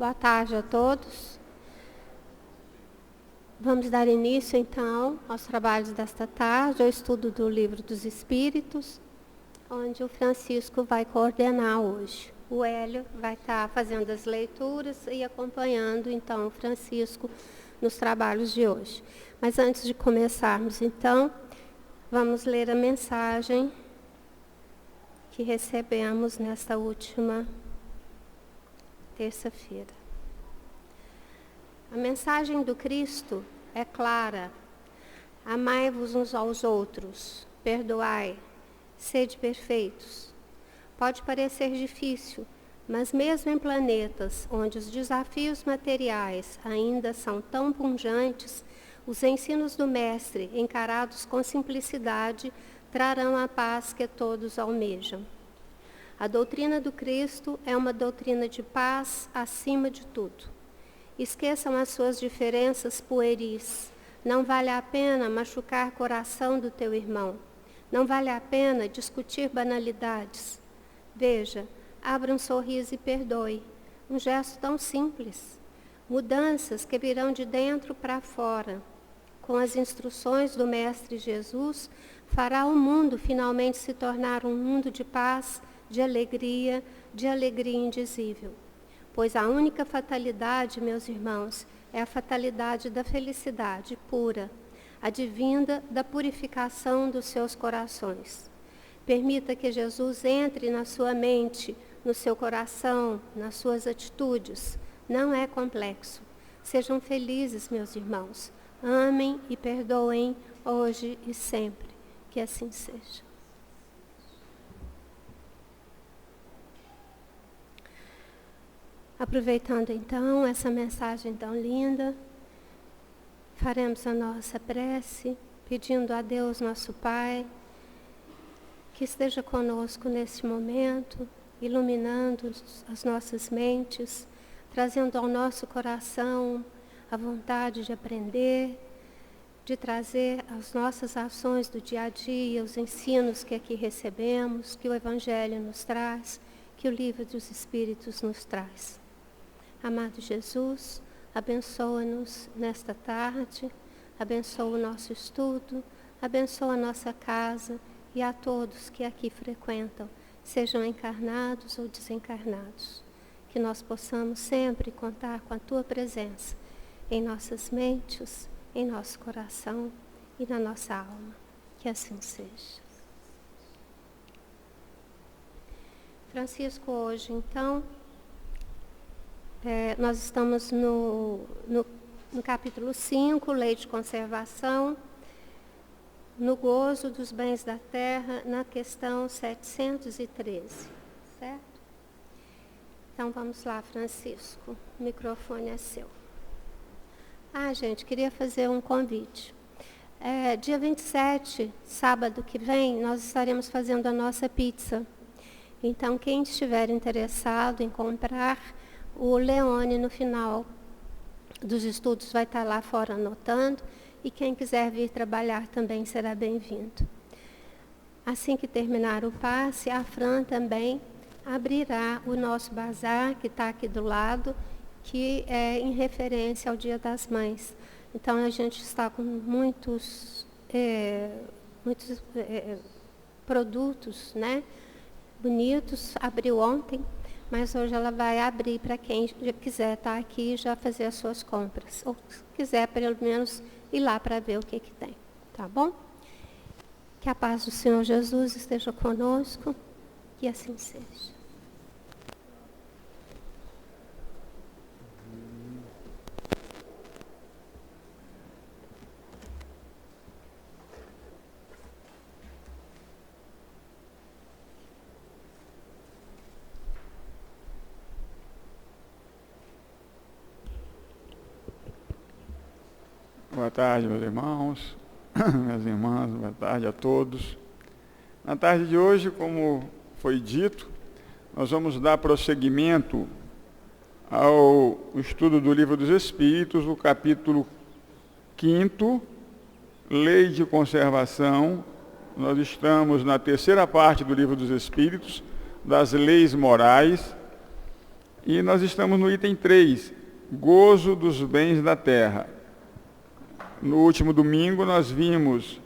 Boa tarde a todos. Vamos dar início, então, aos trabalhos desta tarde, ao estudo do Livro dos Espíritos, onde o Francisco vai coordenar hoje. O Hélio vai estar fazendo as leituras e acompanhando, então, o Francisco nos trabalhos de hoje. Mas antes de começarmos, então, vamos ler a mensagem que recebemos nesta última terça-feira. A mensagem do Cristo é clara. Amai-vos uns aos outros, perdoai, sede perfeitos. Pode parecer difícil, mas mesmo em planetas onde os desafios materiais ainda são tão punjantes, os ensinos do Mestre, encarados com simplicidade, trarão a paz que todos almejam. A doutrina do Cristo é uma doutrina de paz acima de tudo. Esqueçam as suas diferenças pueris. Não vale a pena machucar o coração do teu irmão. Não vale a pena discutir banalidades. Veja, abra um sorriso e perdoe. Um gesto tão simples. Mudanças que virão de dentro para fora. Com as instruções do Mestre Jesus, fará o mundo finalmente se tornar um mundo de paz, de alegria indizível. Pois a única fatalidade, meus irmãos, é a fatalidade da felicidade pura, advinda da purificação dos seus corações. Permita que Jesus entre na sua mente, no seu coração, nas suas atitudes. Não é complexo. Sejam felizes, meus irmãos. Amem e perdoem hoje e sempre. Que assim seja. Aproveitando então essa mensagem tão linda, faremos a nossa prece, pedindo a Deus, nosso Pai, que esteja conosco nesse momento, iluminando as nossas mentes, trazendo ao nosso coração a vontade de aprender, de trazer as nossas ações do dia a dia, os ensinos que aqui recebemos, que o Evangelho nos traz, que o Livro dos Espíritos nos traz. Amado Jesus, abençoa-nos nesta tarde, abençoa o nosso estudo, abençoa a nossa casa e a todos que aqui frequentam, sejam encarnados ou desencarnados. Que nós possamos sempre contar com a Tua presença em nossas mentes, em nosso coração e na nossa alma. Que assim seja. Francisco, hoje então, nós estamos no capítulo 5, Lei de Conservação, no gozo dos bens da terra, na questão 713, certo? Então vamos lá, Francisco, o microfone é seu. Gente, queria fazer um convite. Dia 27, sábado que vem, nós estaremos fazendo a nossa pizza. Então, quem estiver interessado em comprar, o Leone, no final dos estudos, vai estar lá fora anotando, e quem quiser vir trabalhar também será bem-vindo. Assim que terminar o passe, a Fran também abrirá o nosso bazar, que está aqui do lado, que é em referência ao Dia das Mães. Então, a gente está com muitos produtos, né, bonitos, abriu ontem, mas hoje ela vai abrir para quem quiser estar aqui e já fazer as suas compras. Ou se quiser, pelo menos, ir lá para ver o que tem. Tá bom? Que a paz do Senhor Jesus esteja conosco, que assim seja. Boa tarde, meus irmãos, minhas irmãs, boa tarde a todos. Na tarde de hoje, como foi dito, nós vamos dar prosseguimento ao estudo do Livro dos Espíritos, o capítulo 5º, Lei de Conservação. Nós estamos na terceira parte do Livro dos Espíritos, das leis morais. E nós estamos no item 3, gozo dos bens da terra. No último domingo nós vimos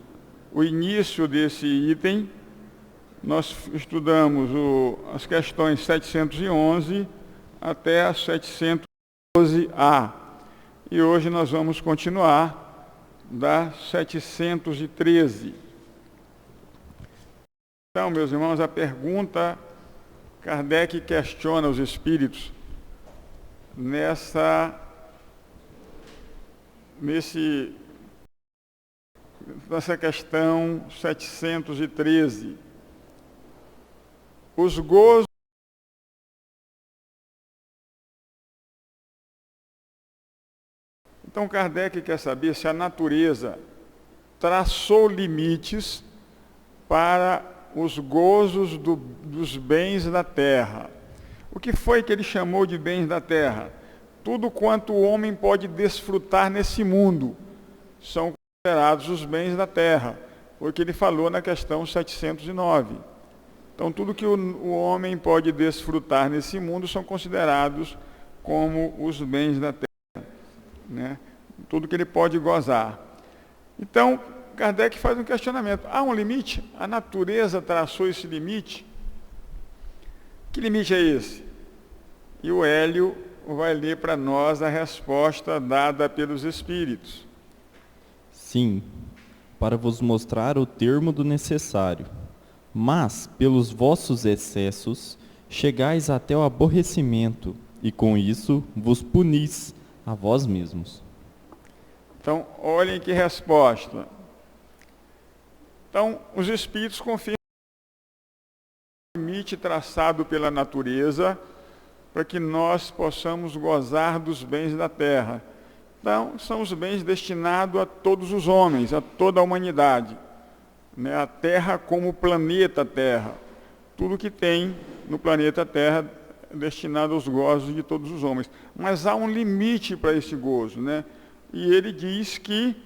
o início desse item, nós estudamos as questões 711 até a 712A. E hoje nós vamos continuar da 713. Então, meus irmãos, a pergunta, Kardec questiona os espíritos nessa questão 713. Os gozos Então, Kardec quer saber se a natureza traçou limites para os gozos dos bens da terra. O que foi que ele chamou de bens da terra? Tudo quanto o homem pode desfrutar nesse mundo são considerados os bens da terra, porque ele falou na questão 709. Então, tudo que o homem pode desfrutar nesse mundo são considerados como os bens da terra, né? Tudo que ele pode gozar. Então, Kardec faz um questionamento. Há um limite? A natureza traçou esse limite? Que limite é esse? E o Hélio vai ler para nós a resposta dada pelos Espíritos. Sim, para vos mostrar o termo do necessário. Mas, pelos vossos excessos, chegais até o aborrecimento, e com isso vos punis a vós mesmos. Então, olhem que resposta. Então, os Espíritos confirmam o limite traçado pela natureza para que nós possamos gozar dos bens da terra. Então, são os bens destinados a todos os homens, a toda a humanidade. Né? A Terra como o planeta Terra. Tudo que tem no planeta Terra é destinado aos gozos de todos os homens. Mas há um limite para esse gozo, né? E ele diz que,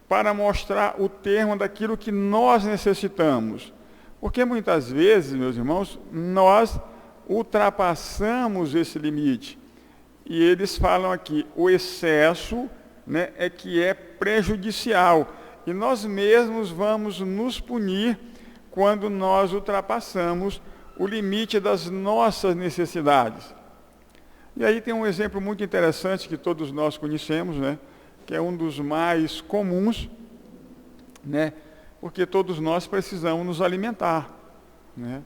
para mostrar o termo daquilo que nós necessitamos. Porque muitas vezes, meus irmãos, nós ultrapassamos esse limite. E eles falam aqui, o excesso, né, é que é prejudicial. E nós mesmos vamos nos punir quando nós ultrapassamos o limite das nossas necessidades. E aí tem um exemplo muito interessante que todos nós conhecemos, né, que é um dos mais comuns, né, porque todos nós precisamos nos alimentar, né,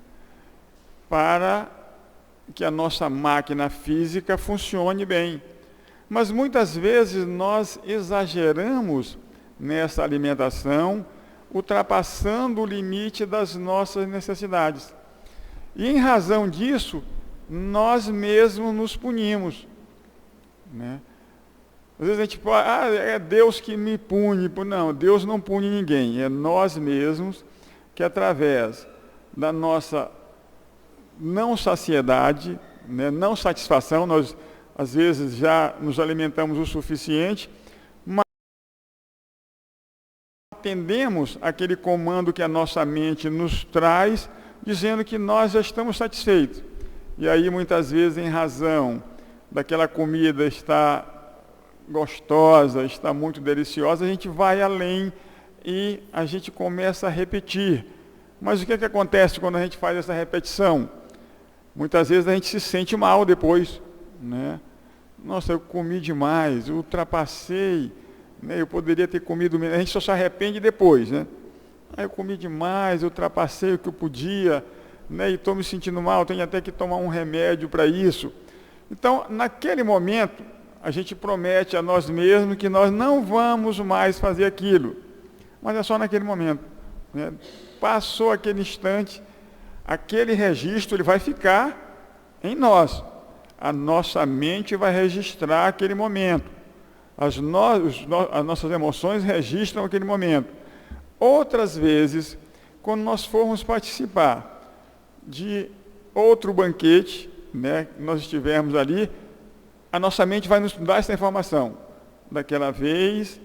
para que a nossa máquina física funcione bem. Mas muitas vezes nós exageramos nessa alimentação, ultrapassando o limite das nossas necessidades. E em razão disso, nós mesmos nos punimos, né? Às vezes a gente fala, é Deus que me pune. Não, Deus não pune ninguém. É nós mesmos que, através da nossa não saciedade, né, não satisfação, nós às vezes já nos alimentamos o suficiente, mas atendemos aquele comando que a nossa mente nos traz, dizendo que nós já estamos satisfeitos. E aí, muitas vezes, em razão daquela comida estar gostosa, está muito deliciosa, a gente vai além e a gente começa a repetir. Mas o que acontece quando a gente faz essa repetição? Muitas vezes a gente se sente mal depois, né? Nossa, eu comi demais, eu ultrapassei, né? Eu poderia ter comido menos. A gente só se arrepende depois, né? Eu comi demais, eu ultrapassei o que eu podia, né? E estou me sentindo mal, tenho até que tomar um remédio para isso. Então, naquele momento, a gente promete a nós mesmos que nós não vamos mais fazer aquilo. Mas é só naquele momento, né? Passou aquele instante, aquele registro ele vai ficar em nós. A nossa mente vai registrar aquele momento. As nossas emoções registram aquele momento. Outras vezes, quando nós formos participar de outro banquete, né, nós estivermos ali, a nossa mente vai nos dar essa informação. Daquela vez,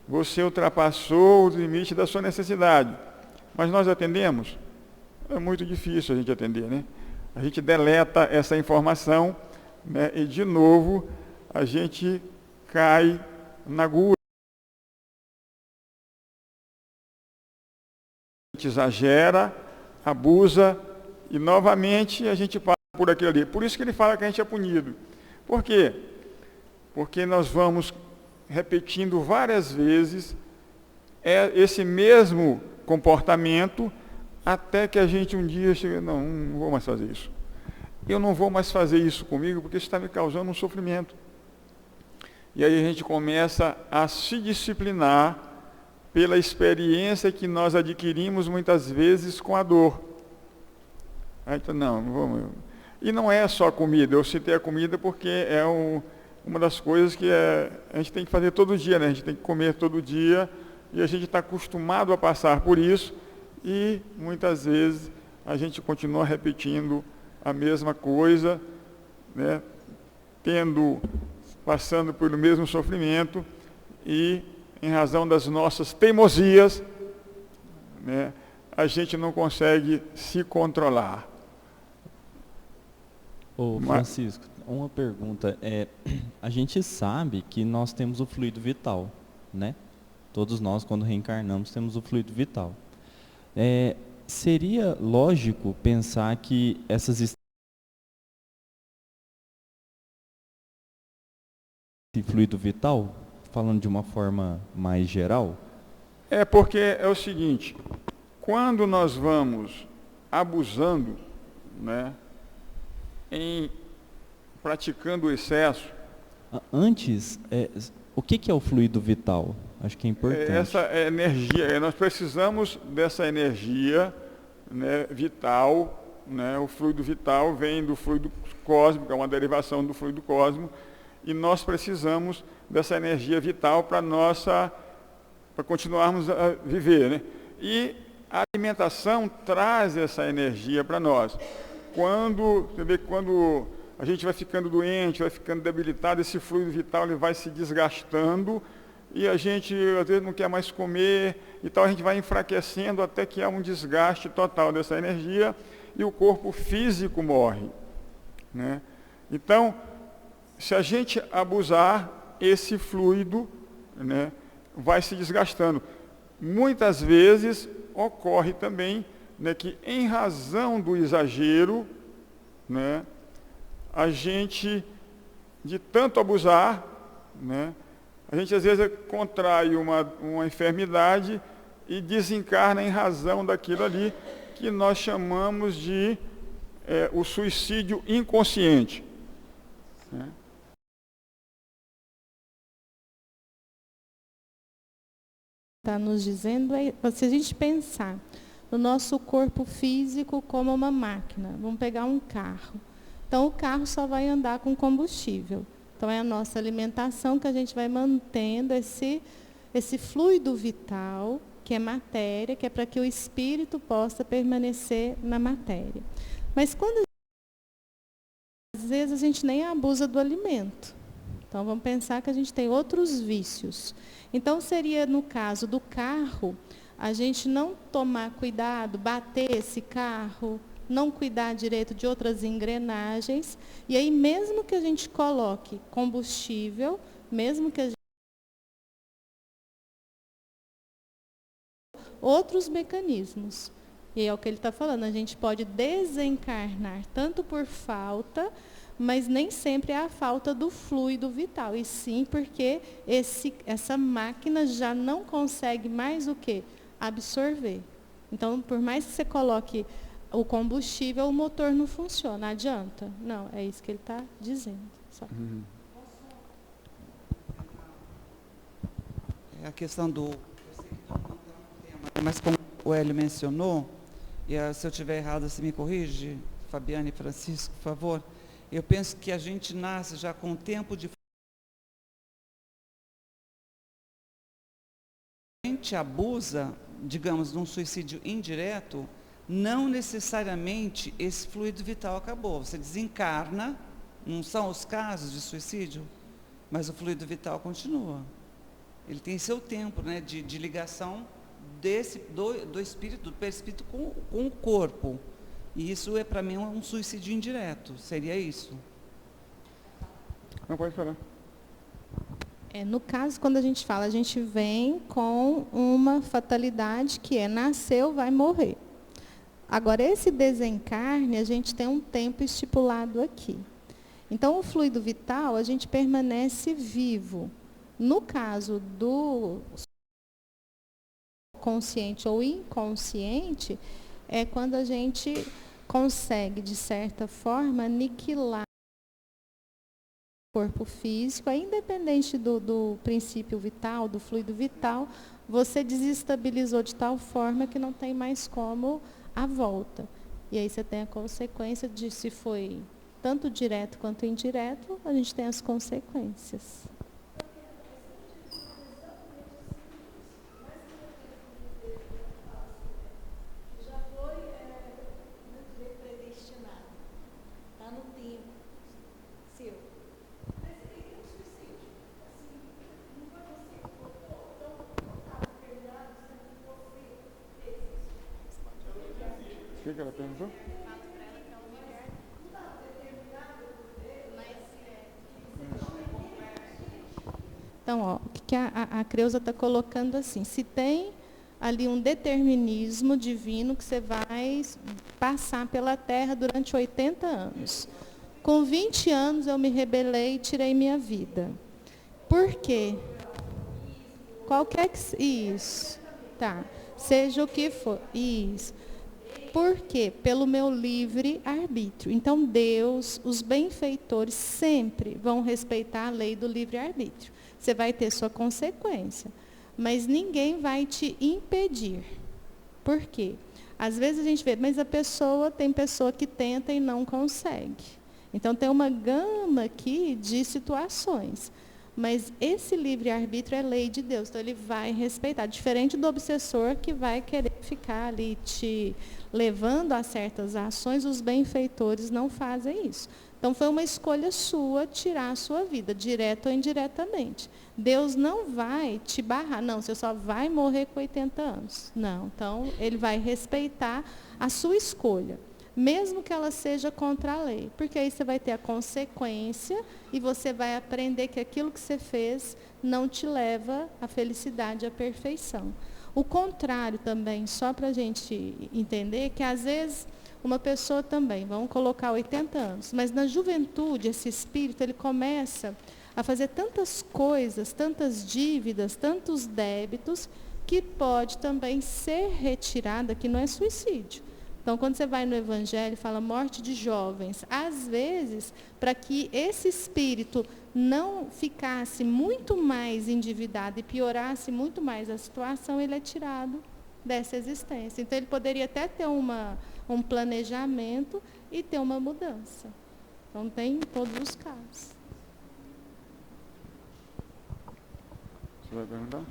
você ultrapassou o limite da sua necessidade. Mas nós atendemos? É muito difícil a gente atender, né? A gente deleta essa informação né? E de novo a gente cai na gula. A gente exagera, abusa e novamente a gente passa por aquilo ali. Por isso que ele fala que a gente é punido. Por quê? Porque nós vamos repetindo várias vezes esse mesmo comportamento até que a gente um dia chega, não vou mais fazer isso. Eu não vou mais fazer isso comigo porque isso está me causando um sofrimento. E aí a gente começa a se disciplinar pela experiência que nós adquirimos muitas vezes com a dor. Aí, então, não vamos. E não é só comida, eu citei a comida porque é uma das coisas que a gente tem que fazer todo dia, né? A gente tem que comer todo dia e a gente está acostumado a passar por isso e muitas vezes a gente continua repetindo a mesma coisa, né? Passando pelo mesmo sofrimento e em razão das nossas teimosias, né, a gente não consegue se controlar. Ô Francisco, uma pergunta. A gente sabe que nós temos o fluido vital, né? Todos nós, quando reencarnamos, temos o fluido vital. Seria lógico pensar que esse fluido vital, falando de uma forma mais geral? Porque é o seguinte, quando nós vamos abusando, né, praticando o excesso. Antes, o que é o fluido vital? Acho que é importante. Essa energia, nós precisamos dessa energia, né, vital, né, o fluido vital vem do fluido cósmico, é uma derivação do fluido cósmico, e nós precisamos dessa energia vital para continuarmos a viver, né? E a alimentação traz essa energia para nós. Quando a gente vai ficando doente, vai ficando debilitado, esse fluido vital ele vai se desgastando e a gente às vezes não quer mais comer e tal, a gente vai enfraquecendo até que há um desgaste total dessa energia e o corpo físico morre, né? Então, se a gente abusar, esse fluido, né, vai se desgastando. Muitas vezes ocorre também, né, que em razão do exagero, né, a gente, de tanto abusar, né, a gente às vezes contrai uma enfermidade e desencarna em razão daquilo ali que nós chamamos de o suicídio inconsciente, né? Está nos dizendo, se a gente pensar no nosso corpo físico como uma máquina, vamos pegar um carro. Então, o carro só vai andar com combustível. Então, é a nossa alimentação que a gente vai mantendo esse fluido vital, que é matéria, que é para que o espírito possa permanecer na matéria. Mas quando às vezes a gente nem abusa do alimento. Então, vamos pensar que a gente tem outros vícios. Então, seria no caso do carro, a gente não tomar cuidado, bater esse carro, não cuidar direito de outras engrenagens, e aí mesmo que a gente coloque combustível, mesmo que a gente... outros mecanismos. E é o que ele está falando, a gente pode desencarnar tanto por falta, mas nem sempre é a falta do fluido vital, e sim porque essa máquina já não consegue mais o quê? Absorver. Então, por mais que você coloque o combustível, o motor não funciona, adianta. Não, é isso que ele está dizendo. Só. É a questão do... Mas como o Hélio mencionou, e se eu estiver errado, você me corrige, Fabiane e Francisco, por favor. Eu penso que a gente nasce já com o tempo de... A gente abusa, digamos, de um suicídio indireto, não necessariamente esse fluido vital acabou. Você desencarna, não são os casos de suicídio, mas o fluido vital continua. Ele tem seu tempo, né, de ligação do espírito, do perispírito com o corpo. E isso para mim um suicídio indireto, seria isso? Não, pode falar. No caso, quando a gente fala, a gente vem com uma fatalidade que é nasceu, vai morrer. Agora, esse desencarne, a gente tem um tempo estipulado aqui. Então, o fluido vital, a gente permanece vivo. No caso do consciente ou inconsciente, é quando a gente consegue, de certa forma, aniquilar o corpo físico, independente do princípio vital, do fluido vital, você desestabilizou de tal forma que não tem mais como a volta. E aí você tem a consequência de, se foi tanto direto quanto indireto, a gente tem as consequências. O que ela perguntou? Então, ó, o que a Creuza está colocando assim, se tem ali um determinismo divino que você vai passar pela Terra durante 80 anos. Com 20 anos eu me rebelei e tirei minha vida. Por quê? Qualquer que... Isso. Tá. Seja o que for. Isso. Por quê? Pelo meu livre arbítrio. Então, Deus, os benfeitores sempre vão respeitar a lei do livre arbítrio. Você vai ter sua consequência. Mas ninguém vai te impedir. Por quê? Às vezes a gente vê, mas tem pessoa que tenta e não consegue. Então, tem uma gama aqui de situações. Mas esse livre-arbítrio é lei de Deus, então ele vai respeitar. Diferente do obsessor que vai querer ficar ali te levando a certas ações, os benfeitores não fazem isso. Então, foi uma escolha sua tirar a sua vida, direto ou indiretamente. Deus não vai te barrar, não, você só vai morrer com 80 anos. Não, então, ele vai respeitar a sua escolha, mesmo que ela seja contra a lei, porque aí você vai ter a consequência e você vai aprender que aquilo que você fez não te leva à felicidade, à perfeição. O contrário também, só para a gente entender, que às vezes uma pessoa também, vamos colocar 80 anos, mas na juventude esse espírito ele começa a fazer tantas coisas, tantas dívidas, tantos débitos, que pode também ser retirada, que não é suicídio. Então, quando você vai no Evangelho e fala morte de jovens, às vezes, para que esse espírito não ficasse muito mais endividado e piorasse muito mais a situação, ele é tirado dessa existência. Então, ele poderia até ter um planejamento e ter uma mudança. Então, tem em todos os casos. Você vai perguntar?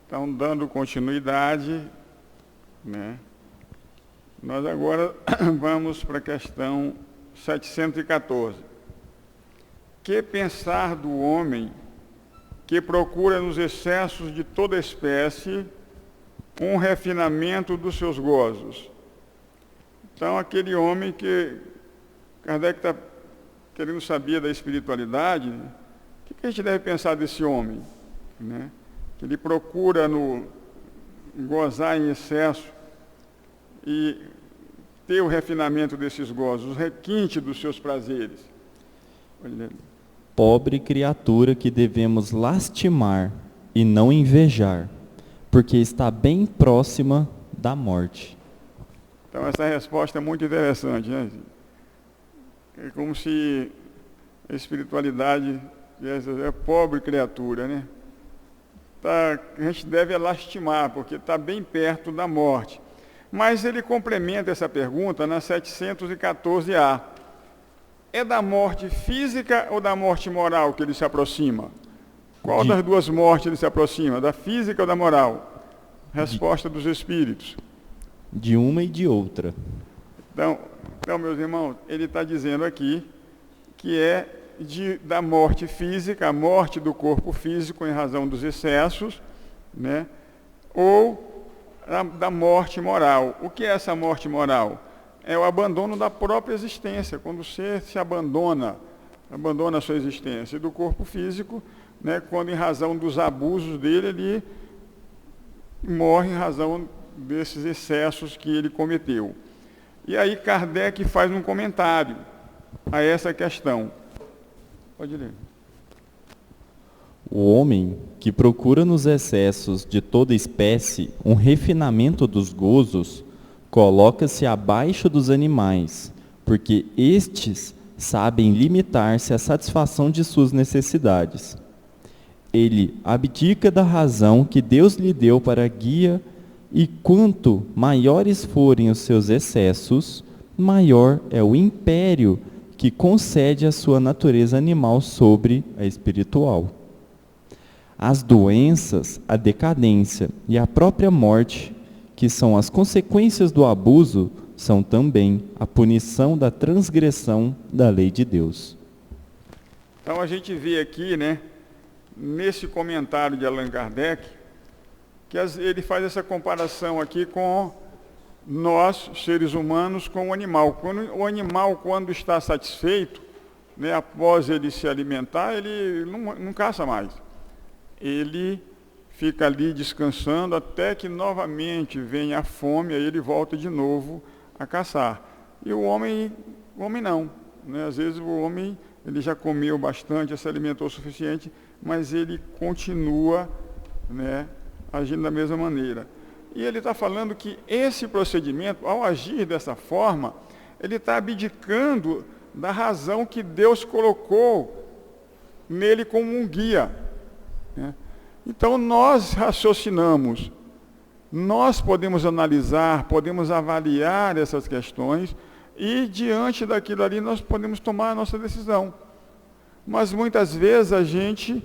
Então, dando continuidade, né? Nós agora vamos para a questão 714. Que pensar do homem que procura nos excessos de toda espécie um refinamento dos seus gozos? Então, aquele homem que Kardec está querendo saber da espiritualidade, né? O que a gente deve pensar desse homem, né? Que ele procura gozar em excesso e ter o refinamento desses gozos, o requinte dos seus prazeres. Pobre criatura que devemos lastimar e não invejar, porque está bem próxima da morte. Então, essa resposta é muito interessante, né? É como se a espiritualidade é pobre criatura, né? A gente deve lastimar, porque está bem perto da morte. Mas ele complementa essa pergunta na 714A. É da morte física ou da morte moral que ele se aproxima? Qual das duas mortes ele se aproxima? Da física ou da moral? Resposta dos Espíritos. De uma e de outra. Então meus irmãos, ele está dizendo aqui que é da morte física, a morte do corpo físico em razão dos excessos, né? Ou da morte moral. O que é essa morte moral? É o abandono da própria existência, quando você se abandona a sua existência. E do corpo físico, né, quando em razão dos abusos dele, ele morre em razão desses excessos que ele cometeu. E aí Kardec faz um comentário a essa questão. Pode ler. O homem que procura nos excessos de toda espécie um refinamento dos gozos, coloca-se abaixo dos animais, porque estes sabem limitar-se à satisfação de suas necessidades. Ele abdica da razão que Deus lhe deu para guia, e quanto maiores forem os seus excessos, maior é o império que concede a sua natureza animal sobre a espiritual. As doenças, a decadência e a própria morte, que são as consequências do abuso, são também a punição da transgressão da lei de Deus. Então a gente vê aqui, né, nesse comentário de Allan Kardec, que ele faz essa comparação aqui com nós, seres humanos, com o animal. O animal, quando está satisfeito, né, após ele se alimentar, ele não caça mais. Ele fica ali descansando até que novamente venha a fome, aí ele volta de novo a caçar. E o homem não, né? Às vezes o homem ele já comeu bastante, já se alimentou o suficiente, mas ele continua, né, agindo da mesma maneira. E ele está falando que esse procedimento, ao agir dessa forma, ele está abdicando da razão que Deus colocou nele como um guia, né? Então nós raciocinamos, nós podemos analisar, podemos avaliar essas questões e diante daquilo ali nós podemos tomar a nossa decisão. Mas muitas vezes a gente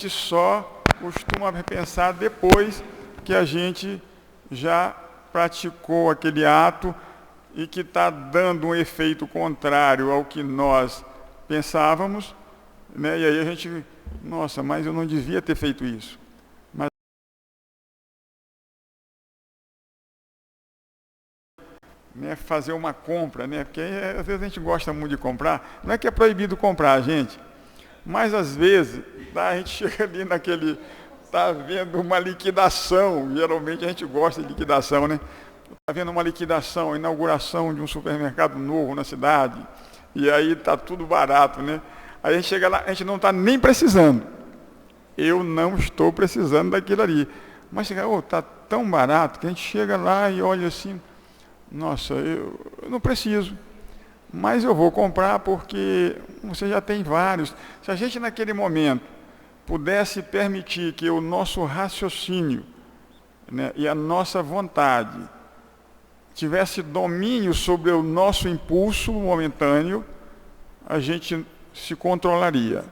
só costuma pensar depois que a gente já praticou aquele ato e que está dando um efeito contrário ao que nós pensávamos, né? E aí a gente, nossa, mas eu não devia ter feito isso. Mas, né, fazer uma compra, né? Porque às vezes a gente gosta muito de comprar. Não é que é proibido comprar, gente, mas às vezes a gente chega ali naquele, está vendo uma liquidação, geralmente a gente gosta de liquidação, né? Está vendo uma liquidação, inauguração de um supermercado novo na cidade, e aí está tudo barato, né? Aí a gente chega lá, a gente não está nem precisando. Eu não estou precisando daquilo ali. Mas está tão barato que a gente chega lá e olha assim, nossa, eu não preciso. Mas eu vou comprar porque você já tem vários. Se a gente naquele momento pudesse permitir que o nosso raciocínio, né, e a nossa vontade tivesse domínio sobre o nosso impulso momentâneo, a gente se controlaria.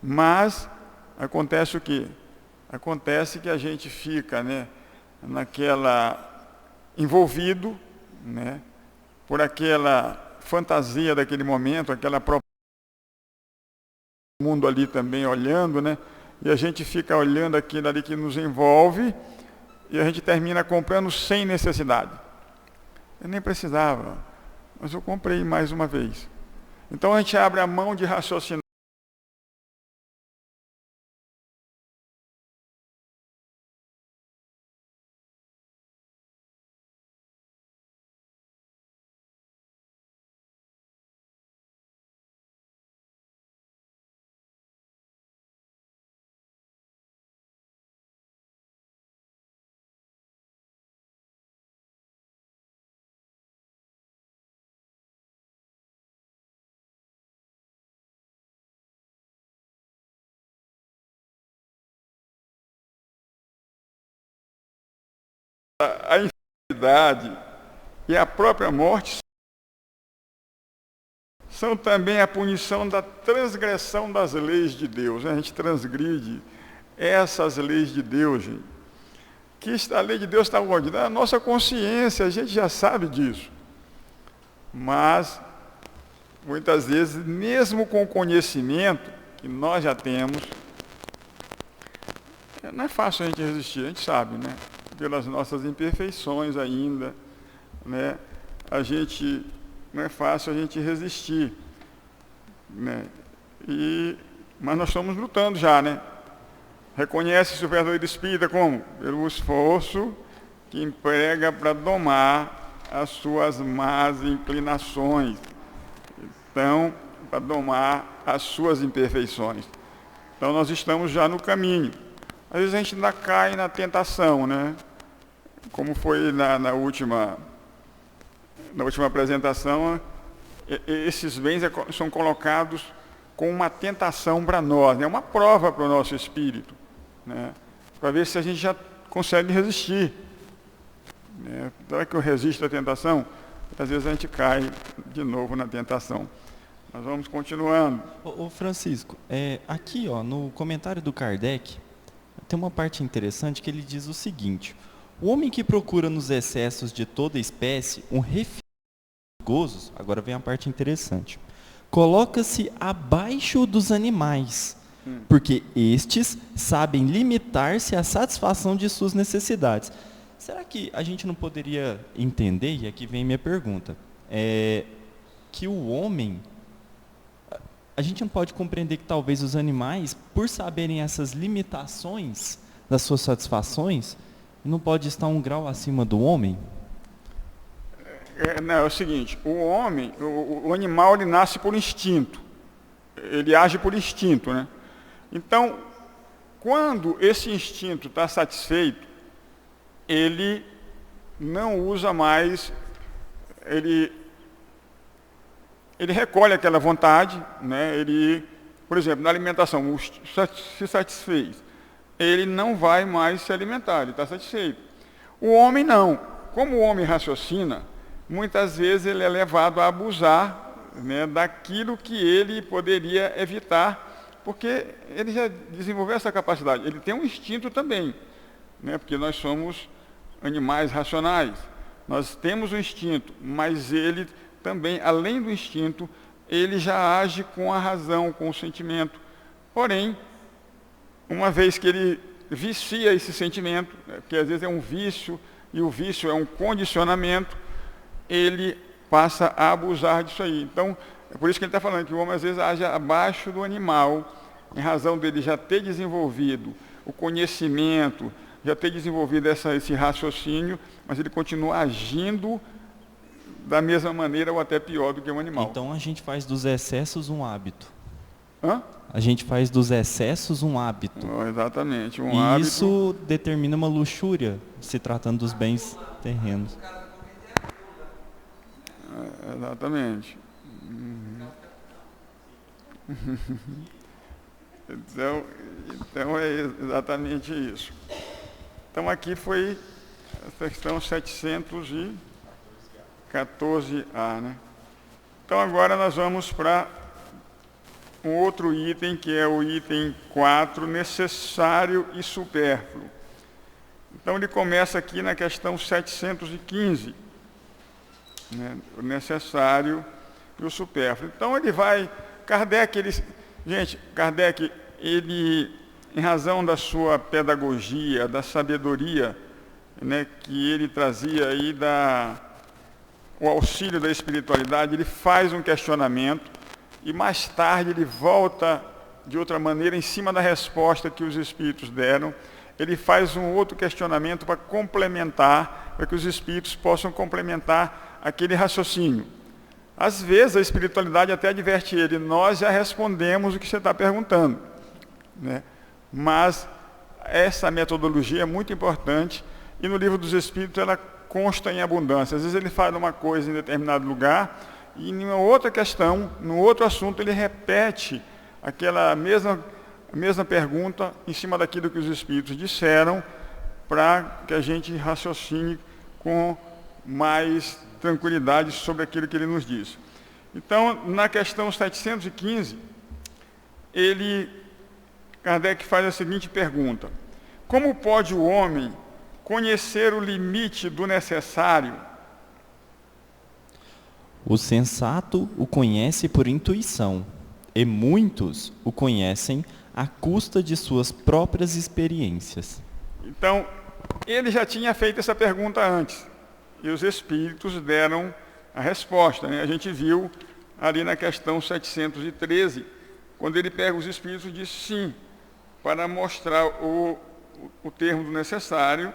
Mas acontece o quê? Acontece que a gente fica, né, envolvido, né, por aquela fantasia daquele momento, aquela própria mundo ali também olhando, né? E a gente fica olhando aquilo ali que nos envolve e a gente termina comprando sem necessidade. Eu nem precisava, mas eu comprei mais uma vez. Então a gente abre a mão de raciocinar. A enfermidade e a própria morte são também a punição da transgressão das leis de Deus. A gente transgride essas leis de Deus, gente. Que a lei de Deus está onde? Na nossa consciência, a gente já sabe disso. Mas, muitas vezes, mesmo com o conhecimento que nós já temos, não é fácil a gente resistir, a gente sabe, né? Pelas nossas imperfeições ainda, né? Não é fácil a gente resistir, né? Mas nós estamos lutando já, né? Reconhece-se o verdadeiro espírita como? Pelo esforço que emprega para domar as suas más inclinações. Então, para domar as suas imperfeições. Então, nós estamos já no caminho. Às vezes a gente ainda cai na tentação, né? Como foi na última apresentação, esses bens são colocados com uma tentação para nós, né? Uma prova para o nosso espírito, né? Para ver se a gente já consegue resistir, né? Será que eu resisto à tentação? Às vezes a gente cai de novo na tentação. Nós vamos continuando. Ô Francisco, aqui no comentário do Kardec, tem uma parte interessante que ele diz o seguinte: o homem que procura nos excessos de toda espécie um refino dos gozos, agora vem a parte interessante, coloca-se abaixo dos animais, porque estes sabem limitar-se à satisfação de suas necessidades. Será que a gente não poderia entender, e aqui vem minha pergunta, que o homem, a gente não pode compreender que talvez os animais, por saberem essas limitações das suas satisfações, não pode estar um grau acima do homem? Não, é o seguinte, o homem, o animal, ele nasce por instinto, ele age por instinto, né? Então, quando esse instinto está satisfeito, ele não usa mais, ele recolhe aquela vontade, né? Ele, por exemplo, na alimentação, se satisfez, ele não vai mais se alimentar, ele está satisfeito. O homem não. Como o homem raciocina, muitas vezes ele é levado a abusar, né, daquilo que ele poderia evitar, porque ele já desenvolveu essa capacidade. Ele tem um instinto também, né, porque nós somos animais racionais. Nós temos um instinto, mas ele também, além do instinto, ele já age com a razão, com o sentimento. Porém, uma vez que ele vicia esse sentimento, que às vezes é um vício, e o vício é um condicionamento, ele passa a abusar disso aí. Então, é por isso que ele está falando que o homem às vezes age abaixo do animal, em razão dele já ter desenvolvido o conhecimento, já ter desenvolvido esse raciocínio, mas ele continua agindo da mesma maneira ou até pior do que um animal. Então a gente faz dos excessos um hábito. Hã? A gente faz dos excessos um hábito. Exatamente, e hábito. Isso determina uma luxúria, se tratando dos bens terrenos. Exatamente. Então é exatamente isso. Então aqui foi a questão 714A, né? Então agora nós vamos para um outro item, que é o item 4, necessário e supérfluo. Então ele começa aqui na questão 715, né? O necessário e o supérfluo. Então ele vai, Kardec, ele, em razão da sua pedagogia, da sabedoria, né, que ele trazia aí o auxílio da espiritualidade, ele faz um questionamento e mais tarde ele volta de outra maneira em cima da resposta que os espíritos deram. Ele faz um outro questionamento para complementar, para que os espíritos possam complementar aquele raciocínio. Às vezes a espiritualidade até adverte ele, nós já respondemos o que você está perguntando, né? Mas essa metodologia é muito importante e no Livro dos Espíritos ela consta em abundância. Às vezes ele fala uma coisa em determinado lugar e em uma outra questão, no outro assunto, ele repete aquela mesma pergunta em cima daquilo que os Espíritos disseram para que a gente raciocine com mais tranquilidade sobre aquilo que ele nos diz. Então, na questão 715, Kardec faz a seguinte pergunta: como pode o homem conhecer o limite do necessário? O sensato o conhece por intuição, e muitos o conhecem à custa de suas próprias experiências. Então, ele já tinha feito essa pergunta antes, e os espíritos deram a resposta, né? A gente viu ali na questão 713, quando ele pega os espíritos, diz sim, para mostrar o termo do necessário,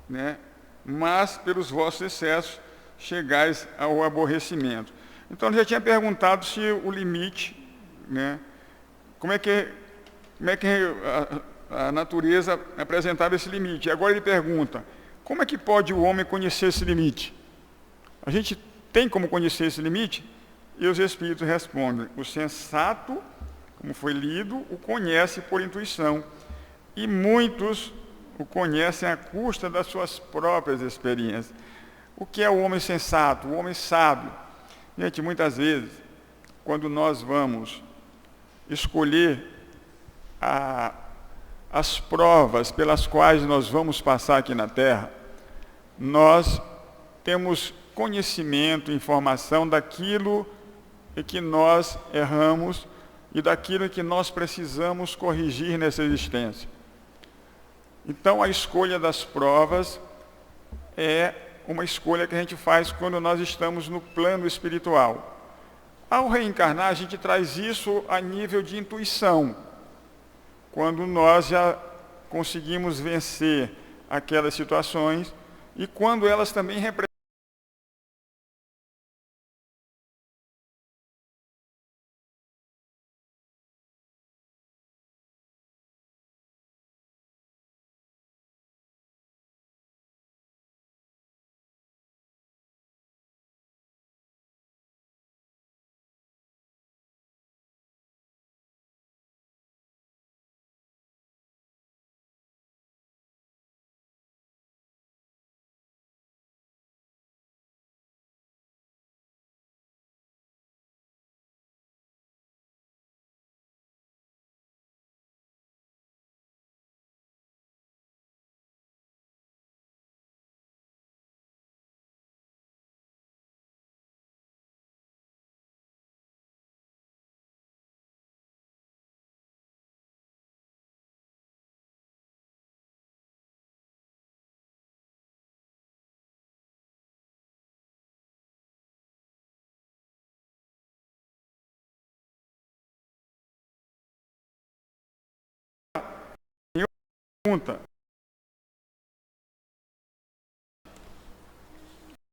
né? Mas pelos vossos excessos chegais ao aborrecimento. Então ele já tinha perguntado se o limite, né? Como é que a natureza apresentava esse limite. E agora ele pergunta, como é que pode o homem conhecer esse limite? A gente tem como conhecer esse limite? E os espíritos respondem, o sensato, como foi lido, o conhece por intuição. E muitos o conhecem à custa das suas próprias experiências. O que é o homem sensato? O homem sábio. Gente, muitas vezes, quando nós vamos escolher as provas pelas quais nós vamos passar aqui na Terra, nós temos conhecimento, informação daquilo em que nós erramos e daquilo que nós precisamos corrigir nessa existência. Então, a escolha das provas é uma escolha que a gente faz quando nós estamos no plano espiritual. Ao reencarnar, a gente traz isso a nível de intuição, quando nós já conseguimos vencer aquelas situações e quando elas também representam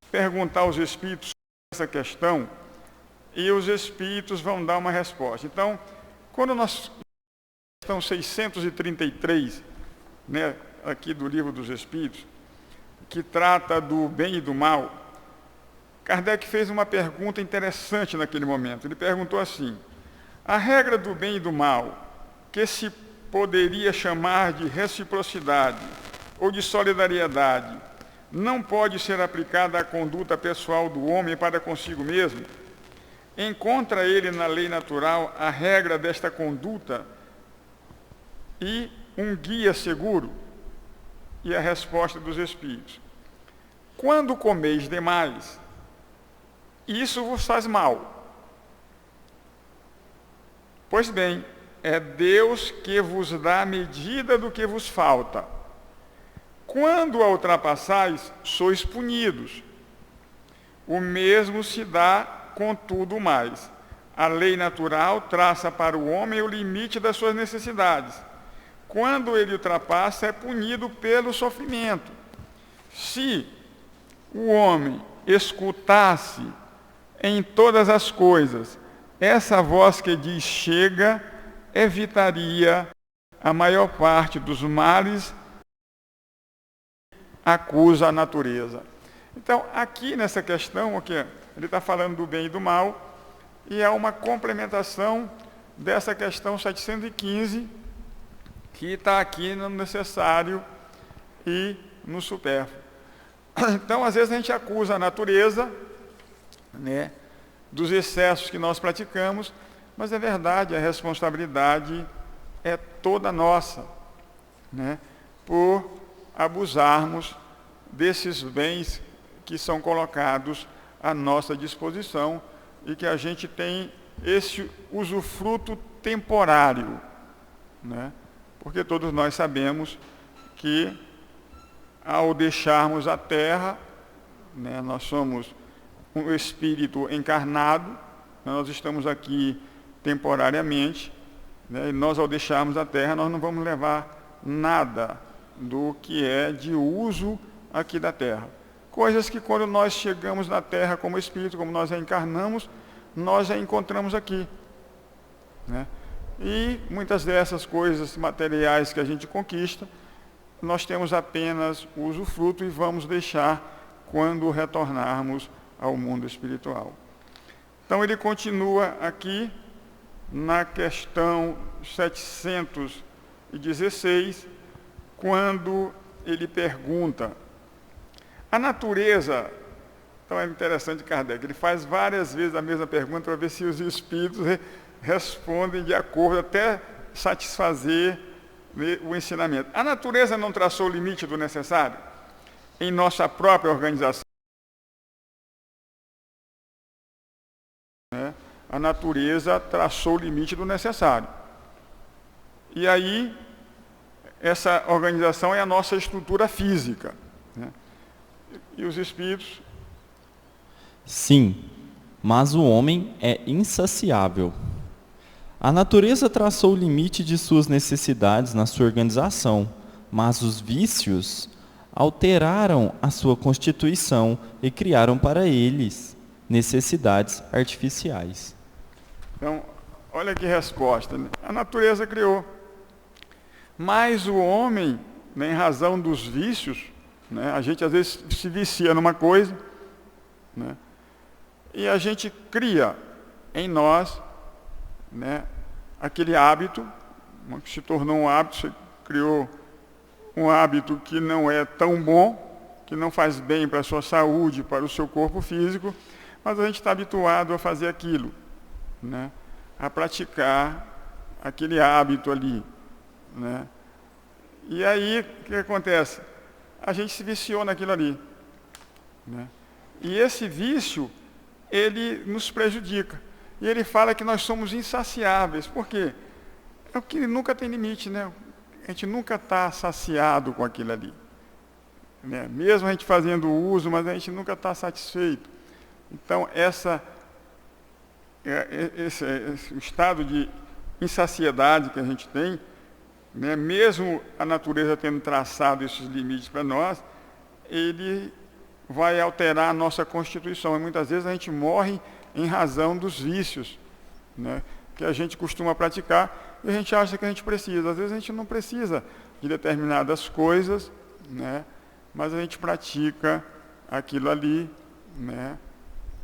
perguntar aos espíritos essa questão e os espíritos vão dar uma resposta. Então, quando nós estamos 633, né, aqui do Livro dos Espíritos, que trata do bem e do mal, Kardec fez uma pergunta interessante naquele momento. Ele perguntou assim: a regra do bem e do mal, que se poderia chamar de reciprocidade ou de solidariedade, não pode ser aplicada à conduta pessoal do homem para consigo mesmo? Encontra ele na lei natural a regra desta conduta e um guia seguro? E a resposta dos espíritos: quando comeis demais, isso vos faz mal. Pois bem, é Deus que vos dá a medida do que vos falta. Quando a ultrapassais, sois punidos. O mesmo se dá com tudo mais. A lei natural traça para o homem o limite das suas necessidades. Quando ele ultrapassa, é punido pelo sofrimento. Se o homem escutasse em todas as coisas essa voz que diz chega, evitaria a maior parte dos males que acusa a natureza. Então, aqui nessa questão, o que ele está falando do bem e do mal, e é uma complementação dessa questão 715, que está aqui no necessário e no supérfluo. Então, às vezes a gente acusa a natureza, né, dos excessos que nós praticamos, mas é verdade, a responsabilidade é toda nossa, né, por abusarmos desses bens que são colocados à nossa disposição e que a gente tem esse usufruto temporário, né? Porque todos nós sabemos que ao deixarmos a terra, né, nós somos um espírito encarnado, nós estamos aqui temporariamente, né, e nós ao deixarmos a terra, nós não vamos levar nada do que é de uso aqui da terra. Coisas que quando nós chegamos na terra como espírito, como nós reencarnamos, nós já encontramos aqui, né? E muitas dessas coisas materiais que a gente conquista, nós temos apenas o usufruto e vamos deixar quando retornarmos ao mundo espiritual. Então ele continua aqui na questão 716, quando ele pergunta, a natureza, então é interessante Kardec, ele faz várias vezes a mesma pergunta para ver se os espíritos respondem de acordo, até satisfazer o ensinamento. A natureza não traçou o limite do necessário em nossa própria organização? Né? A natureza traçou o limite do necessário. E aí, essa organização é a nossa estrutura física. Né? E os espíritos? Sim, mas o homem é insaciável. A natureza traçou o limite de suas necessidades na sua organização, mas os vícios alteraram a sua constituição e criaram para eles necessidades artificiais. Então, olha que resposta, né? A natureza criou, mas o homem, né, em razão dos vícios, né, a gente às vezes se vicia numa coisa, né, e a gente cria em nós, né, aquele hábito, que se tornou um hábito, você criou um hábito que não é tão bom, que não faz bem para a sua saúde, para o seu corpo físico, mas a gente está habituado a fazer aquilo, né, a praticar aquele hábito ali, né. E aí, o que acontece? A gente se viciou naquilo ali, né. E esse vício, ele nos prejudica. E ele fala que nós somos insaciáveis. Por quê? É o que nunca tem limite, né? A gente nunca está saciado com aquilo ali, né? Mesmo a gente fazendo uso, mas a gente nunca está satisfeito. Então, esse estado de insaciedade que a gente tem, né? Mesmo a natureza tendo traçado esses limites para nós, ele vai alterar a nossa constituição. E muitas vezes a gente morre em razão dos vícios, né, que a gente costuma praticar e a gente acha que a gente precisa. Às vezes a gente não precisa de determinadas coisas, né, mas a gente pratica aquilo ali, né,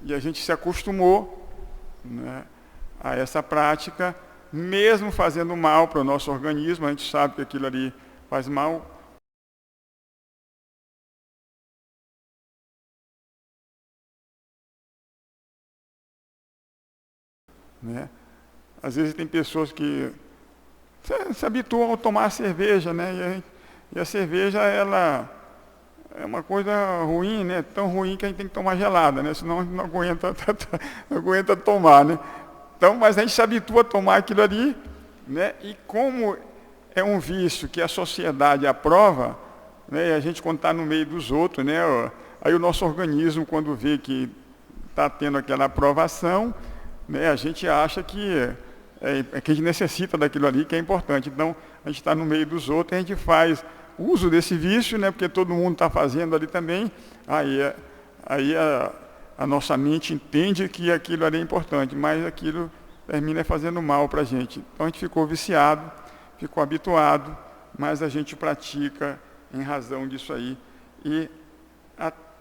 e a gente se acostumou, né, a essa prática, mesmo fazendo mal para o nosso organismo, a gente sabe que aquilo ali faz mal. Né? Às vezes tem pessoas que se habituam a tomar cerveja, né? E a cerveja, ela é uma coisa ruim, né? Tão ruim que a gente tem que tomar gelada, né? Senão a gente não aguenta tomar, né? Então, mas a gente se habitua a tomar aquilo ali, né? E como é um vício que a sociedade aprova, né? E a gente quando está no meio dos outros, né? Aí o nosso organismo, quando vê que está tendo aquela aprovação, né, a gente acha que a gente necessita daquilo ali, que é importante. Então, a gente está no meio dos outros, a gente faz uso desse vício, né, porque todo mundo está fazendo ali também, aí a nossa mente entende que aquilo ali é importante, mas aquilo termina fazendo mal para a gente. Então, a gente ficou viciado, ficou habituado, mas a gente pratica em razão disso aí e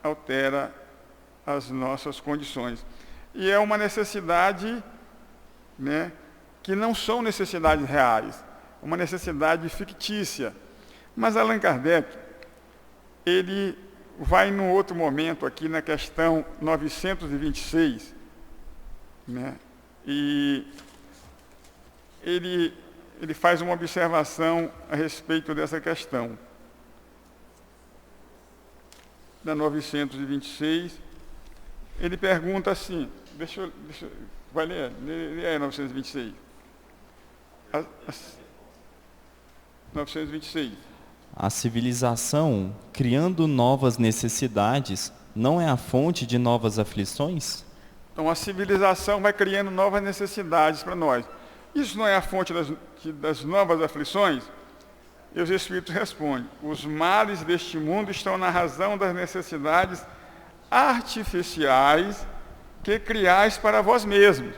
altera as nossas condições. E é uma necessidade, né, que não são necessidades reais, uma necessidade fictícia. Mas Allan Kardec, ele vai num outro momento aqui na questão 926, né? E ele faz uma observação a respeito dessa questão. Da 926, ele pergunta assim, vai ler aí 926. 926. A civilização, criando novas necessidades, não é a fonte de novas aflições? Então, a civilização vai criando novas necessidades para nós. Isso não é a fonte das novas aflições? E os Espíritos respondem: os males deste mundo estão na razão das necessidades artificiais que criais para vós mesmos.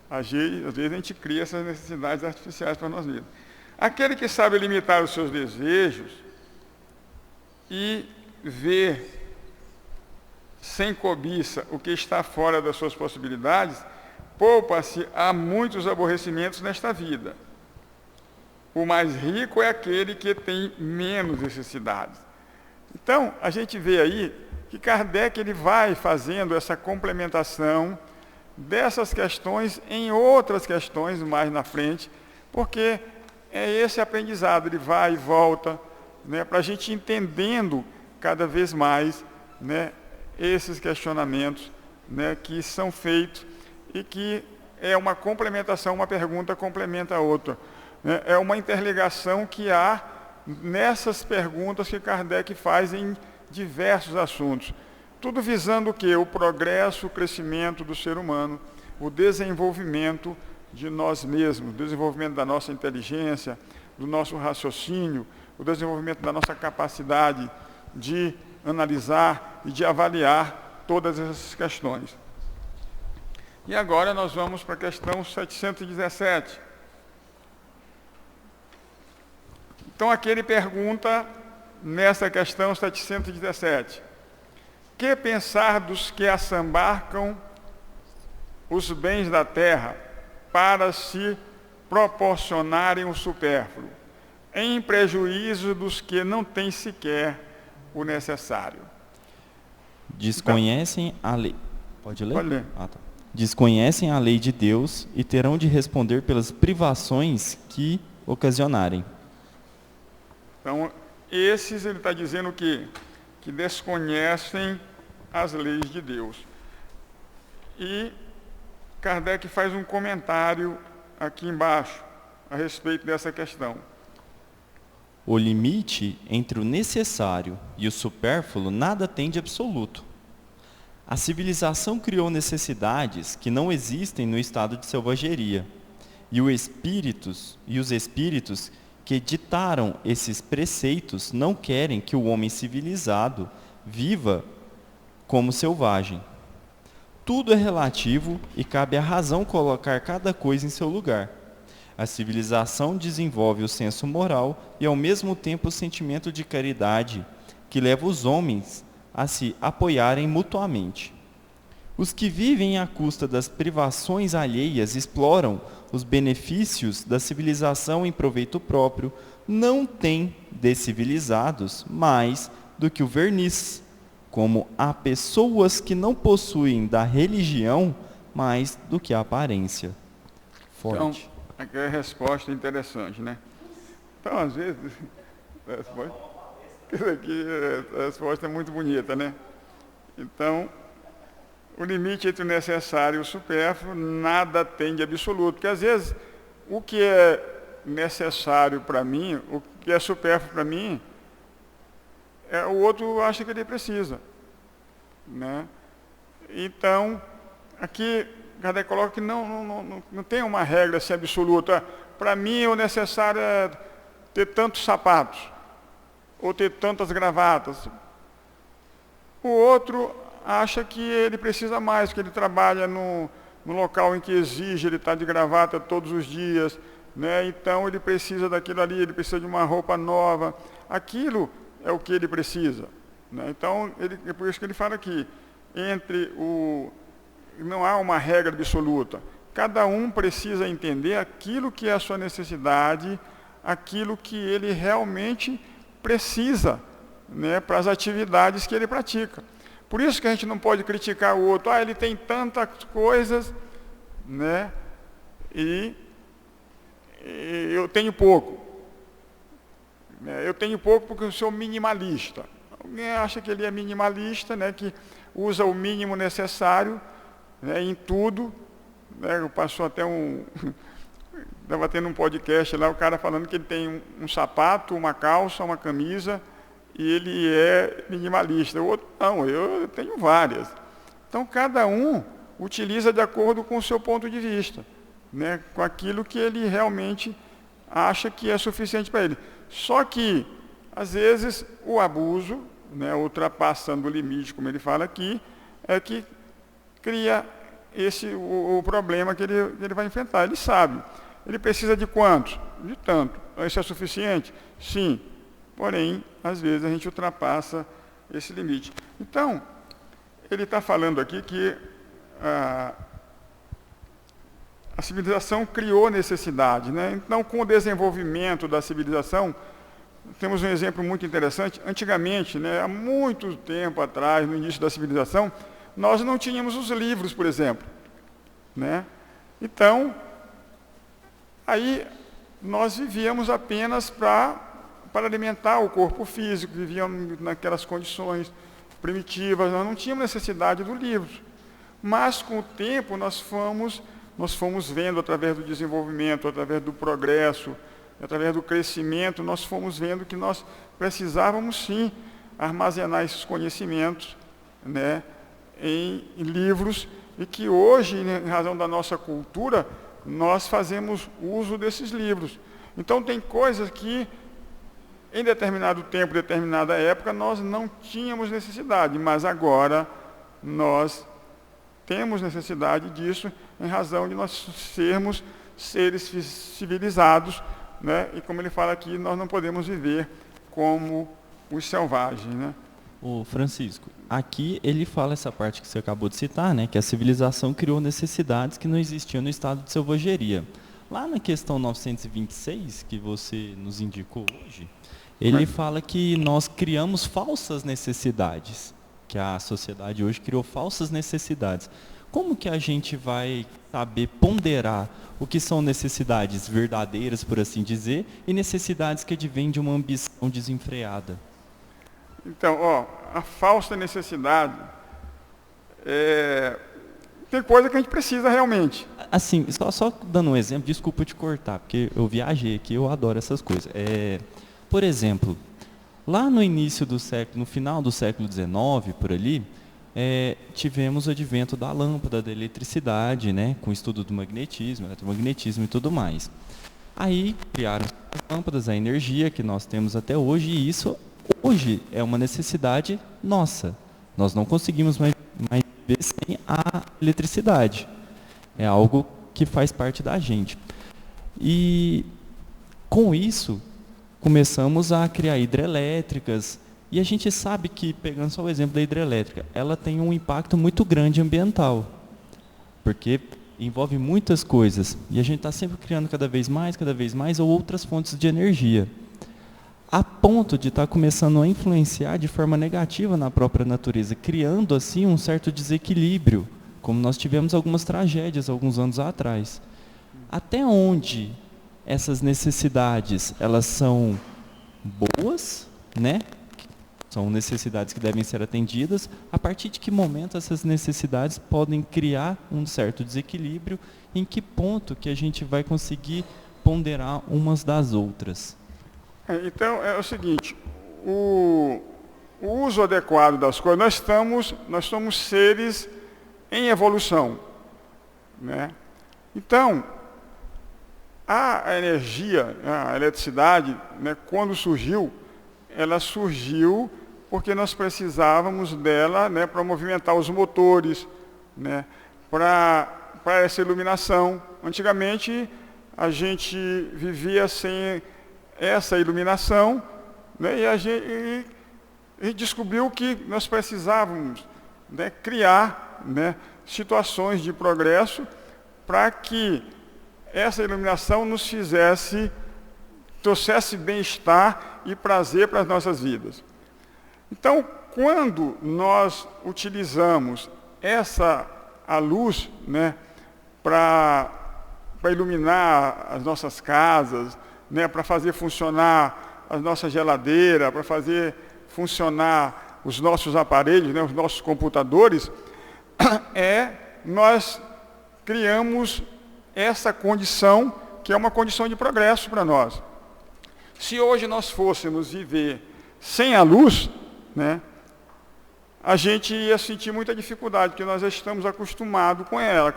Às vezes a gente cria essas necessidades artificiais para nós mesmos. Aquele que sabe limitar os seus desejos e ver sem cobiça o que está fora das suas possibilidades, poupa-se a muitos aborrecimentos nesta vida. O mais rico é aquele que tem menos necessidades. Então, a gente vê aí que Kardec ele vai fazendo essa complementação dessas questões em outras questões mais na frente, porque é esse aprendizado, ele vai e volta, né, para a gente entendendo cada vez mais, né, esses questionamentos, né, que são feitos e que é uma complementação, uma pergunta complementa a outra. Né, é uma interligação que há nessas perguntas que Kardec faz em diversos assuntos. Tudo visando o quê? O progresso, o crescimento do ser humano, o desenvolvimento de nós mesmos, o desenvolvimento da nossa inteligência, do nosso raciocínio, o desenvolvimento da nossa capacidade de analisar e de avaliar todas essas questões. E agora nós vamos para a questão 717. Então aqui ele pergunta, nessa questão 717, que pensar dos que assambarcam os bens da terra para se proporcionarem o supérfluo, em prejuízo dos que não têm sequer o necessário? Desconhecem a lei. Pode ler? Pode ler. Tá. Desconhecem a lei de Deus e terão de responder pelas privações que ocasionarem. Então, esses ele está dizendo o quê? Que desconhecem as leis de Deus. E Kardec faz um comentário aqui embaixo a respeito dessa questão. O limite entre o necessário e o supérfluo nada tem de absoluto. A civilização criou necessidades que não existem no estado de selvageria, e os espíritos que ditaram esses preceitos não querem que o homem civilizado viva como selvagem. Tudo é relativo e cabe à razão colocar cada coisa em seu lugar. A civilização desenvolve o senso moral e, ao mesmo tempo, o sentimento de caridade que leva os homens a se apoiarem mutuamente. Os que vivem à custa das privações alheias exploram os benefícios da civilização em proveito próprio, não têm descivilizados mais do que o verniz, como há pessoas que não possuem da religião mais do que a aparência. Forte. Então, aqui é a resposta interessante, né? Então, às vezes, a resposta é muito bonita, né? Então, o limite entre o necessário e o supérfluo nada tem de absoluto, porque às vezes o que é necessário para mim, o que é supérfluo para mim, o outro acha que ele precisa, né? Então, aqui Kardec coloca que não tem uma regra assim absoluta. Para mim o necessário é ter tantos sapatos, ou ter tantas gravatas. O outro acha que ele precisa mais, que ele trabalha no local em que exige, ele está de gravata todos os dias, né? Então ele precisa daquilo ali, ele precisa de uma roupa nova. Aquilo é o que ele precisa, né? Então, é por isso que ele fala aqui, não há uma regra absoluta. Cada um precisa entender aquilo que é a sua necessidade, aquilo que ele realmente precisa, né, para as atividades que ele pratica. Por isso que a gente não pode criticar o outro. Ele tem tantas coisas, né, e eu tenho pouco. Eu tenho pouco porque eu sou minimalista. Alguém acha que ele é minimalista, né, que usa o mínimo necessário, né, em tudo. Né, passou até estava tendo um podcast lá, o cara falando que ele tem um sapato, uma calça, uma camisa, e ele é minimalista. O outro, não, eu tenho várias. Então, cada um utiliza de acordo com o seu ponto de vista, né, com aquilo que ele realmente acha que é suficiente para ele. Só que, às vezes, o abuso, né, ultrapassando o limite, como ele fala aqui, é que cria o problema que ele vai enfrentar. Ele sabe. Ele precisa de quantos? De tanto. Isso é suficiente? Sim. Porém, às vezes a gente ultrapassa esse limite. Então, ele está falando aqui que a civilização criou necessidade, né? Então, com o desenvolvimento da civilização, temos um exemplo muito interessante. Antigamente, né, há muito tempo atrás, no início da civilização, nós não tínhamos os livros, por exemplo, né? Então, aí nós vivíamos apenas para alimentar o corpo físico, vivíamos naquelas condições primitivas, nós não tínhamos necessidade do livro. Mas, com o tempo, nós fomos vendo, através do desenvolvimento, através do progresso, através do crescimento, nós fomos vendo que nós precisávamos, sim, armazenar esses conhecimentos, né, em livros, e que hoje, em razão da nossa cultura, nós fazemos uso desses livros. Então, tem coisas que, em determinado tempo, determinada época, nós não tínhamos necessidade, mas agora nós temos necessidade disso, em razão de nós sermos seres civilizados, né? E como ele fala aqui, nós não podemos viver como os selvagens, né? Ô Francisco, aqui ele fala essa parte que você acabou de citar, né, que a civilização criou necessidades que não existiam no estado de selvageria. Lá na questão 926, que você nos indicou hoje, ele fala que nós criamos falsas necessidades, que a sociedade hoje criou falsas necessidades. Como que a gente vai saber ponderar o que são necessidades verdadeiras, por assim dizer, e necessidades que advêm de uma ambição desenfreada? Então, a falsa necessidade, tem coisa que a gente precisa realmente. Assim, só dando um exemplo, desculpa te cortar, porque eu viajei aqui, eu adoro essas coisas. Por exemplo, lá no início do século, no final do século XIX, por ali, tivemos o advento da lâmpada, da eletricidade, né, com o estudo do magnetismo, eletromagnetismo e tudo mais. Aí criaram as lâmpadas, a energia que nós temos até hoje, e isso hoje é uma necessidade nossa. Nós não conseguimos mais viver sem a eletricidade. É algo que faz parte da gente. E com isso, começamos a criar hidrelétricas. E a gente sabe que, pegando só o exemplo da hidrelétrica, ela tem um impacto muito grande ambiental. Porque envolve muitas coisas. E a gente está sempre criando cada vez mais outras fontes de energia. A ponto de estar começando a influenciar de forma negativa na própria natureza, criando assim um certo desequilíbrio, como nós tivemos algumas tragédias alguns anos atrás. Até onde essas necessidades, elas são boas, né? São necessidades que devem ser atendidas. A partir de que momento essas necessidades podem criar um certo desequilíbrio? Em que ponto que a gente vai conseguir ponderar umas das outras? Então, é o seguinte, o uso adequado das coisas, nós somos seres em evolução, né? Então, a energia, a eletricidade, né, quando surgiu, ela surgiu porque nós precisávamos dela, né, para movimentar os motores, né, para essa iluminação. Antigamente, a gente vivia sem essa iluminação, né, e a gente descobriu que nós precisávamos, né, criar, né, situações de progresso para que essa iluminação nos trouxesse bem-estar e prazer para as nossas vidas. Então, quando nós utilizamos a luz, né, para iluminar as nossas casas, né, para fazer funcionar a nossa geladeira, para fazer funcionar os nossos aparelhos, né, os nossos computadores, nós criamos essa condição, que é uma condição de progresso para nós. Se hoje nós fôssemos viver sem a luz, né, a gente ia sentir muita dificuldade, porque nós já estamos acostumados com ela,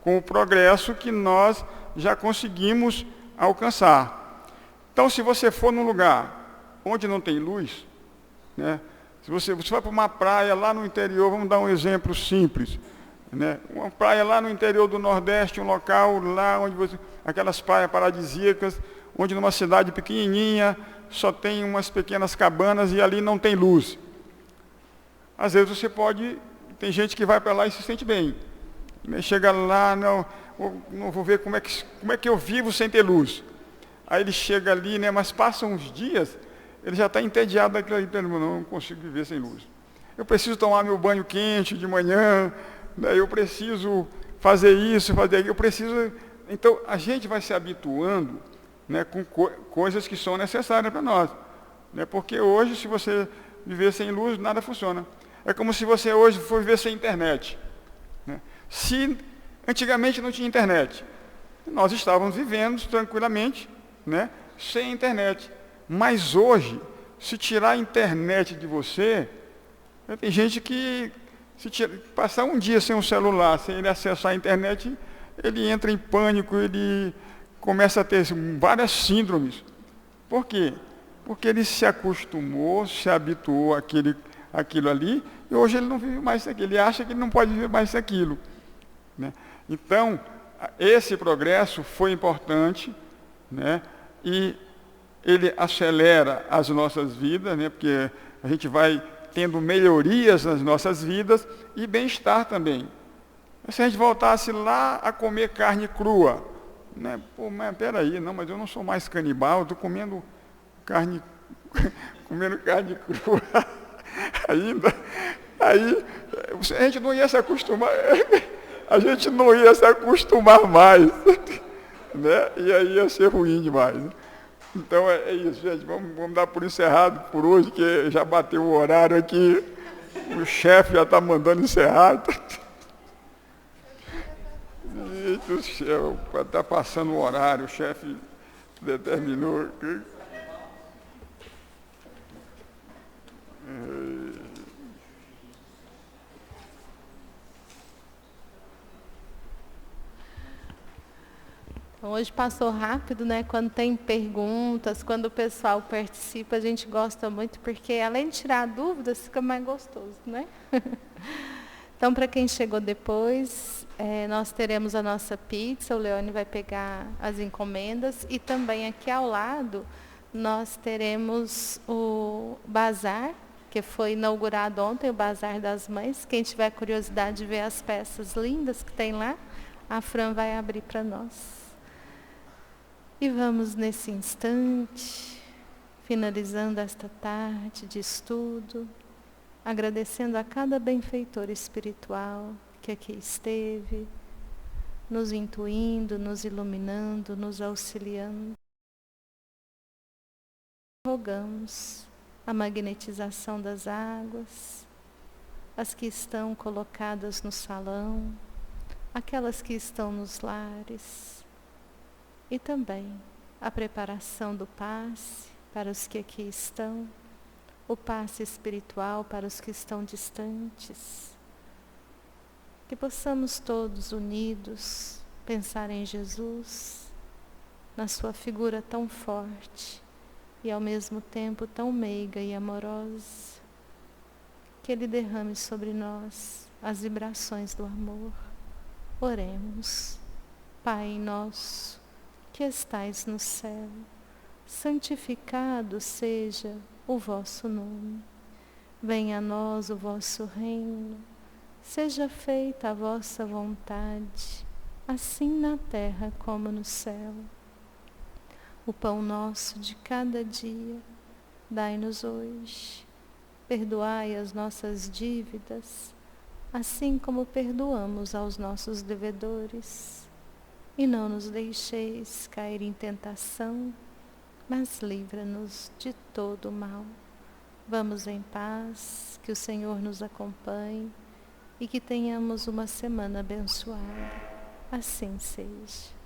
com o progresso que nós já conseguimos alcançar. Então, se você for num lugar onde não tem luz, né, se você vai para uma praia lá no interior, vamos dar um exemplo simples, né, uma praia lá no interior do Nordeste, um local lá onde aquelas praias paradisíacas, onde numa cidade pequenininha só tem umas pequenas cabanas e ali não tem luz. Às vezes tem gente que vai para lá e se sente bem. Chega lá, não vou ver como é que eu vivo sem ter luz. Aí ele chega ali, né, mas passam uns dias, ele já está entediado daquilo ali, não consigo viver sem luz. Eu preciso tomar meu banho quente de manhã, né, eu preciso fazer isso, fazer aquilo, Então, a gente vai se habituando, né, com coisas que são necessárias para nós. Né, porque hoje, se você viver sem luz, nada funciona. É como se você hoje for viver sem internet. Né? Se antigamente não tinha internet, nós estávamos vivendo tranquilamente, né, sem internet. Mas hoje, se tirar a internet de você, tem gente que, passar um dia sem um celular, sem ele acessar a internet, ele entra em pânico, ele começa a ter várias síndromes. Por quê? Porque ele se acostumou, se habituou àquilo ali, e hoje ele não vive mais aquilo, ele acha que ele não pode viver mais aquilo. Né? Então, esse progresso foi importante, né? E ele acelera as nossas vidas, né? Porque a gente vai tendo melhorias nas nossas vidas e bem-estar também. Se a gente voltasse lá a comer carne crua, né? Pô, mas peraí, mas eu não sou mais canibal, eu estou comendo carne crua ainda. Aí a gente não ia se acostumar, mais, né? E aí ia ser ruim demais. Né? Então é isso, gente. Vamos dar por encerrado por hoje, que já bateu o horário aqui. O chefe já está mandando encerrar. Eita, o céu, está passando o horário, o chefe determinou. Hoje passou rápido, né? Quando tem perguntas, quando o pessoal participa, a gente gosta muito, porque além de tirar dúvidas, fica mais gostoso, né? Então, para quem chegou depois, nós teremos a nossa pizza, o Leone vai pegar as encomendas, e também aqui ao lado nós teremos o bazar, que foi inaugurado ontem, o Bazar das Mães. Quem tiver curiosidade de ver as peças lindas que tem lá, a Fran vai abrir para nós. E vamos nesse instante, finalizando esta tarde de estudo, agradecendo a cada benfeitor espiritual que aqui esteve, nos intuindo, nos iluminando, nos auxiliando. Rogamos a magnetização das águas, as que estão colocadas no salão, aquelas que estão nos lares, e também a preparação do passe para os que aqui estão, o passe espiritual para os que estão distantes. Que possamos todos unidos pensar em Jesus, na sua figura tão forte e ao mesmo tempo tão meiga e amorosa, que Ele derrame sobre nós as vibrações do amor. Oremos. Pai nosso, que estais no céu, santificado seja o vosso nome. Venha a nós o vosso reino, seja feita a vossa vontade, assim na terra como no céu. O pão nosso de cada dia, dai-nos hoje. Perdoai as nossas dívidas, assim como perdoamos aos nossos devedores. E não nos deixeis cair em tentação, mas livra-nos de todo o mal. Vamos em paz, que o Senhor nos acompanhe e que tenhamos uma semana abençoada. Assim seja.